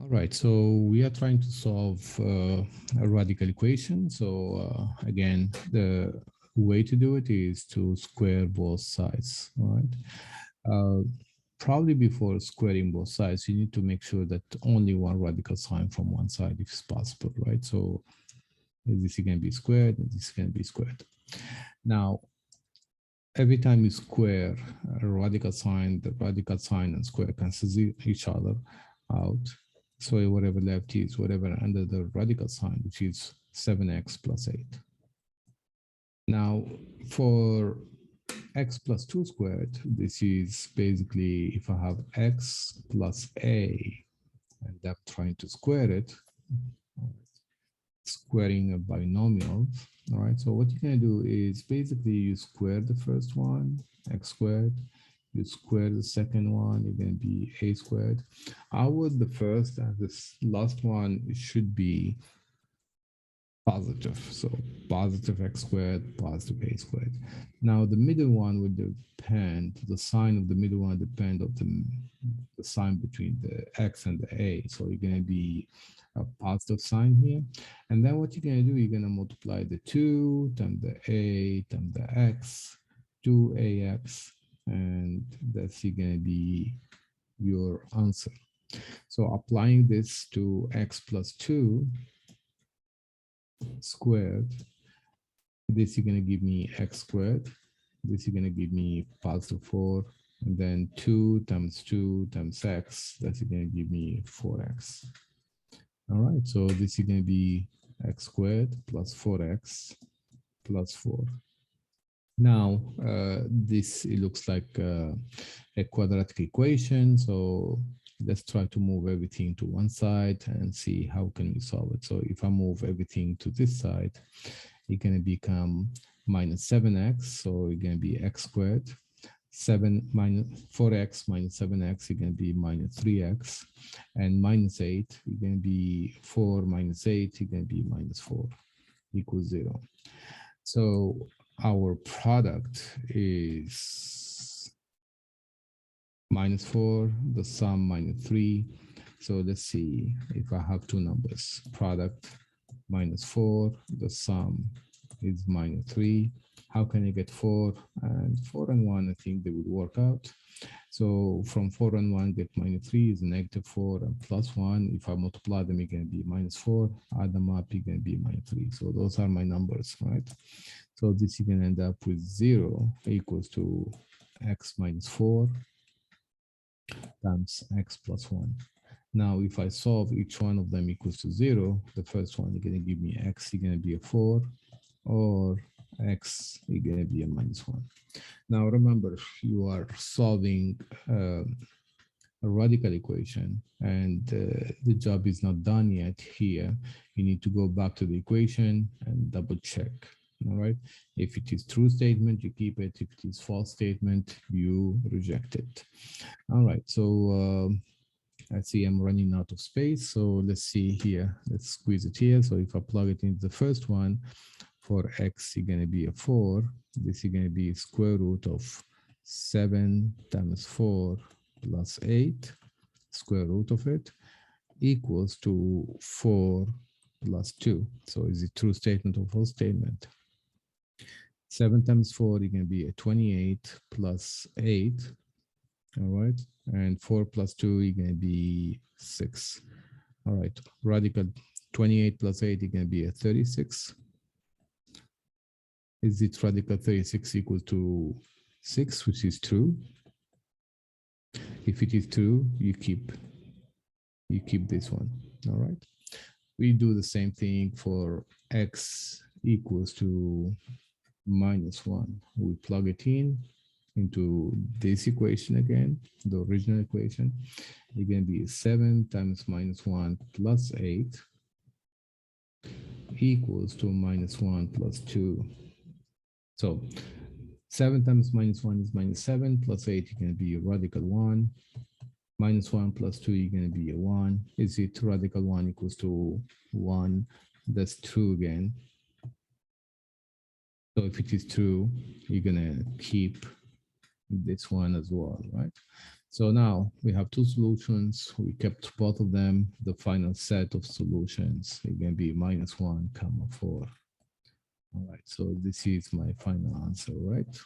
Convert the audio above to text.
All right, so we are trying to solve a radical equation. So again, the way to do it is to square both sides, all right? Probably before squaring both sides, you need to make sure that only one radical sign from one side if it's possible, right? So this can be squared and this can be squared. Now, every time you square a radical sign, the radical sign and square cancels each other out. So whatever left is whatever under the radical sign, which is 7x plus 8. Now, for x plus 2 squared, this is basically if I have x plus a, and I'm trying to square it, squaring a binomial. All right, so what you're going to do is basically you square the first one, x squared, you square the second one, you're going to be a squared. The first and this last one should be positive. So positive x squared, positive a squared. Now the middle one will depend, the sign of the middle one depend of the sign between the x and the a. So you're going to be a positive sign here. And then what you're going to do, you're going to multiply the 2 times the a times the x, 2ax, and that's going to be your answer. So applying this to x plus 2 squared, this is going to give me x squared, this is going to give me positive 4, and then 2 times x, that's going to give me 4x. All right, so this is going to be x squared plus 4x plus 4. Now, this it looks like a quadratic equation, so let's try to move everything to one side and see how can we solve it. So if I move everything to this side, it's going to become minus 7x, so it's going to be x squared. 4x minus 7x is going to be minus 3x, and minus 8 is going to be 4 minus 8 is going to be minus 4 equals 0. So our product is minus 4, the sum minus 3. So let's see if I have two numbers, product minus 4, the sum is minus 3. How can I get 4? And 4 and 1, I think they would work out. So from 4 and 1, get minus 3 is negative 4 and plus 1. If I multiply them, it's going to be minus 4. Add them up, it's going to be minus 3. So those are my numbers, right? So this is going to end up with 0 equals to x minus 4 times x plus 1. Now, if I solve each one of them equals to 0, the first one is going to give me x is going to be a 4, or x is going to be a minus 1. Now, remember, you are solving a radical equation, and the job is not done yet here. You need to go back to the equation and double check. All right. If it is true statement, you keep it. If it is false statement, you reject it. All right. So I see I'm running out of space. So let's see here. Let's squeeze it here. So if I plug it into the first one, for x is going to be a 4. This is going to be square root of 7 times 4 plus 8, square root of it, equals to 4 plus 2. So is it true statement or false statement? 7 times 4 is going to be a 28 plus 8. All right. And 4 plus 2 is going to be 6. All right. Radical 28 plus 8 is going to be a 36. Is it radical 36 equal to 6, which is true? If it is true, you keep this one. All right. We do the same thing for x equals to minus 1. We plug it into this equation again, the original equation. It's going to be 7 times minus 1 plus 8 equals to minus 1 plus 2. So 7 times minus 1 is minus 7, plus 8 is going to be a radical 1. Minus 1 plus 2 is going to be a 1. Is it radical 1 equals to 1? That's true again. So if it is true, you're going to keep this one as well, right? So now we have two solutions. We kept both of them. The final set of solutions is going to be -1, 4. All right, so this is my final answer, right?